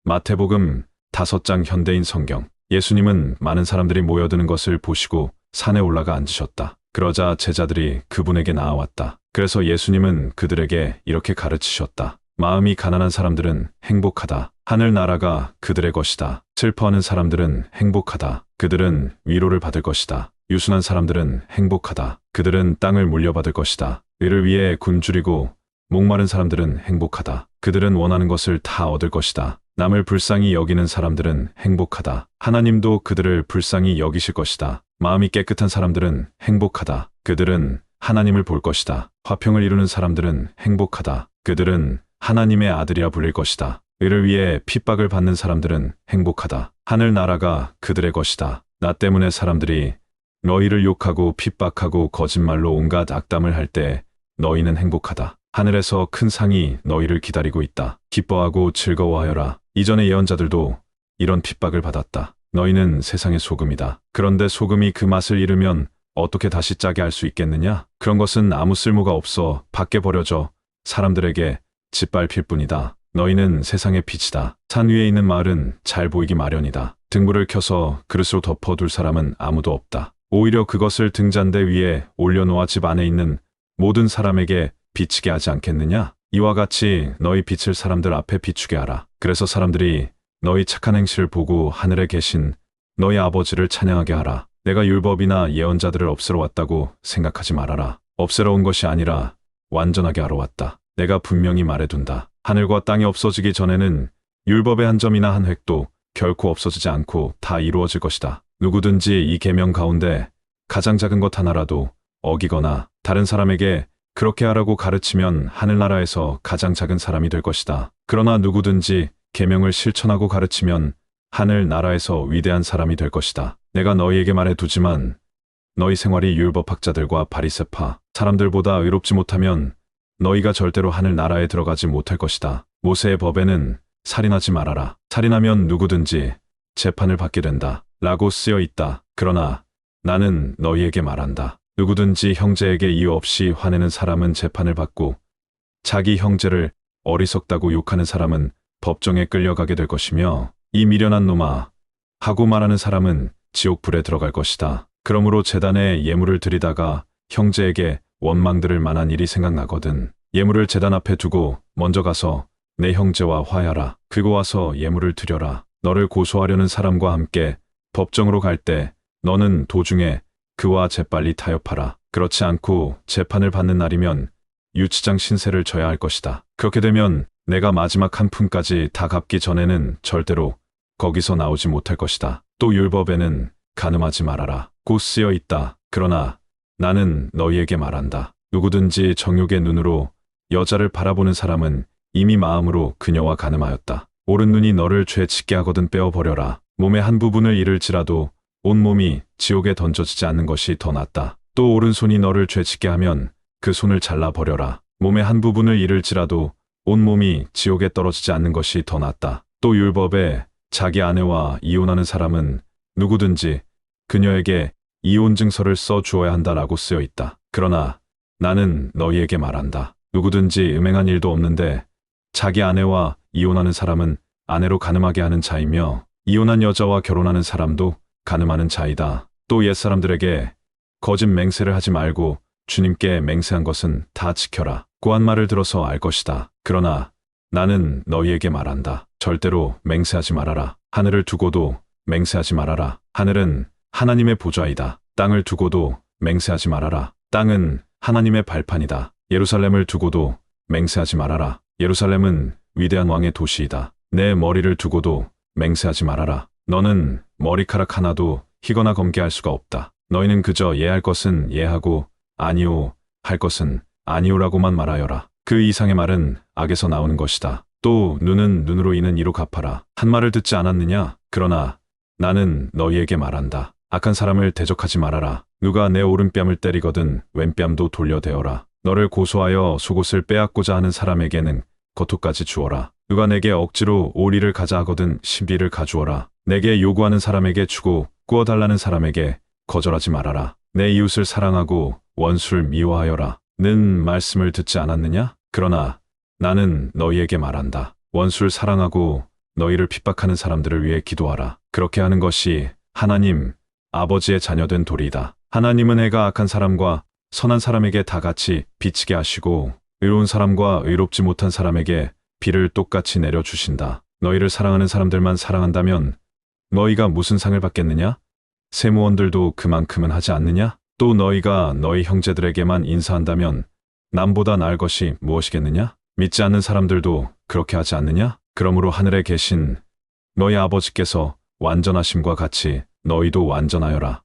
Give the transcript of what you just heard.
마태복음 5장 현대인 성경. 예수님은 많은 사람들이 모여드는 것을 보시고 산에 올라가 앉으셨다. 그러자 제자들이 그분에게 나아왔다. 그래서 예수님은 그들에게 이렇게 가르치셨다. 마음이 가난한 사람들은 행복하다. 하늘 나라가 그들의 것이다. 슬퍼하는 사람들은 행복하다. 그들은 위로를 받을 것이다. 유순한 사람들은 행복하다. 그들은 땅을 물려받을 것이다. 의를 위해 굶주리고 목마른 사람들은 행복하다. 그들은 원하는 것을 다 얻을 것이다. 남을 불쌍히 여기는 사람들은 행복하다. 하나님도 그들을 불쌍히 여기실 것이다. 마음이 깨끗한 사람들은 행복하다. 그들은 하나님을 볼 것이다. 화평을 이루는 사람들은 행복하다. 그들은 하나님의 아들이라 불릴 것이다. 의를 위해 핍박을 받는 사람들은 행복하다. 하늘 나라가 그들의 것이다. 나 때문에 사람들이 너희를 욕하고 핍박하고 거짓말로 온갖 악담을 할 때 너희는 행복하다. 하늘에서 큰 상이 너희를 기다리고 있다. 기뻐하고 즐거워하여라. 이전의 예언자들도 이런 핍박을 받았다. 너희는 세상의 소금이다. 그런데 소금이 그 맛을 잃으면 어떻게 다시 짜게 할 수 있겠느냐? 그런 것은 아무 쓸모가 없어 밖에 버려져 사람들에게 짓밟힐 뿐이다. 너희는 세상의 빛이다. 산 위에 있는 마을은 잘 보이기 마련이다. 등불을 켜서 그릇으로 덮어둘 사람은 아무도 없다. 오히려 그것을 등잔대 위에 올려놓아 집 안에 있는 모든 사람에게 비치게 하지 않겠느냐? 이와 같이 너희 빛을 사람들 앞에 비추게 하라. 그래서 사람들이 너희 착한 행실을 보고 하늘에 계신 너희 아버지를 찬양하게 하라. 내가 율법이나 예언자들을 없애러 왔다고 생각하지 말아라. 없애러 온 것이 아니라 완전하게 하러 왔다. 내가 분명히 말해둔다. 하늘과 땅이 없어지기 전에는 율법의 한 점이나 한 획도 결코 없어지지 않고 다 이루어질 것이다. 누구든지 이 계명 가운데 가장 작은 것 하나라도 어기거나 다른 사람에게 그렇게 하라고 가르치면 하늘나라에서 가장 작은 사람이 될 것이다. 그러나 누구든지 계명을 실천하고 가르치면 하늘나라에서 위대한 사람이 될 것이다. 내가 너희에게 말해두지만 너희 생활이 율법학자들과 바리새파 사람들보다 의롭지 못하면 너희가 절대로 하늘나라에 들어가지 못할 것이다. 모세의 법에는 살인하지 말아라. 살인하면 누구든지 재판을 받게 된다. 라고 쓰여 있다. 그러나 나는 너희에게 말한다. 누구든지 형제에게 이유 없이 화내는 사람은 재판을 받고 자기 형제를 어리석다고 욕하는 사람은 법정에 끌려가게 될 것이며 이 미련한 놈아 하고 말하는 사람은 지옥불에 들어갈 것이다. 그러므로 제단에 예물을 드리다가 형제에게 원망들을 만한 일이 생각나거든 예물을 제단 앞에 두고 먼저 가서 내 형제와 화해하라. 그리고 와서 예물을 드려라. 너를 고소하려는 사람과 함께 법정으로 갈 때 너는 도중에 그와 재빨리 타협하라. 그렇지 않고 재판을 받는 날이면 유치장 신세를 져야 할 것이다. 그렇게 되면 내가 마지막 한 푼까지 다 갚기 전에는 절대로 거기서 나오지 못할 것이다. 또 율법에는 간음하지 말아라. 곧 쓰여 있다. 그러나 나는 너희에게 말한다. 누구든지 정욕의 눈으로 여자를 바라보는 사람은 이미 마음으로 그녀와 간음하였다. 오른 눈이 너를 죄 짓게 하거든 빼어버려라. 몸의 한 부분을 잃을지라도 온몸이 지옥에 던져지지 않는 것이 더 낫다. 또 오른손이 너를 죄 짓게 하면 그 손을 잘라버려라. 몸의 한 부분을 잃을지라도 온몸이 지옥에 떨어지지 않는 것이 더 낫다. 또 율법에 자기 아내와 이혼하는 사람은 누구든지 그녀에게 이혼 증서를 써 주어야 한다라고 쓰여 있다. 그러나 나는 너희에게 말한다. 누구든지 음행한 일도 없는데 자기 아내와 이혼하는 사람은 아내로 간음하게 하는 자이며 이혼한 여자와 결혼하는 사람도 간음하는 자이다. 또 옛사람들에게 거짓 맹세를 하지 말고 주님께 맹세한 것은 다 지켜라. 고한 말을 들어서 알 것이다. 그러나 나는 너희에게 말한다. 절대로 맹세하지 말아라. 하늘을 두고도 맹세하지 말아라. 하늘은 하나님의 보좌이다. 땅을 두고도 맹세하지 말아라. 땅은 하나님의 발판이다. 예루살렘을 두고도 맹세하지 말아라. 예루살렘은 위대한 왕의 도시이다. 내 머리를 두고도 맹세하지 말아라. 너는 머리카락 하나도 희거나 검게 할 수가 없다. 너희는 그저 예할 것은 예하고 아니오 할 것은 아니오라고만 말하여라. 그 이상의 말은 악에서 나오는 것이다. 또 눈은 눈으로 이는 이로 갚아라. 한 말을 듣지 않았느냐? 그러나 나는 너희에게 말한다. 악한 사람을 대적하지 말아라. 누가 내 오른뺨을 때리거든 왼뺨도 돌려대어라. 너를 고소하여 속옷을 빼앗고자 하는 사람에게는 겉옷까지 주어라. 누가 내게 억지로 오리를 가자 하거든 신비를 가주어라. 내게 요구하는 사람에게 주고 구워달라는 사람에게 거절하지 말아라. 내 이웃을 사랑하고 원수를 미워하여라. 는 말씀을 듣지 않았느냐? 그러나 나는 너희에게 말한다. 원수를 사랑하고 너희를 핍박하는 사람들을 위해 기도하라. 그렇게 하는 것이 하나님 아버지의 자녀된 도리이다. 하나님은 해가 악한 사람과 선한 사람에게 다 같이 비치게 하시고 의로운 사람과 의롭지 못한 사람에게 비를 똑같이 내려주신다. 너희를 사랑하는 사람들만 사랑한다면 너희가 무슨 상을 받겠느냐? 세무원들도 그만큼은 하지 않느냐? 또 너희가 너희 형제들에게만 인사한다면 남보다 나을 것이 무엇이겠느냐? 믿지 않는 사람들도 그렇게 하지 않느냐? 그러므로 하늘에 계신 너희 아버지께서 완전하심과 같이 너희도 완전하여라.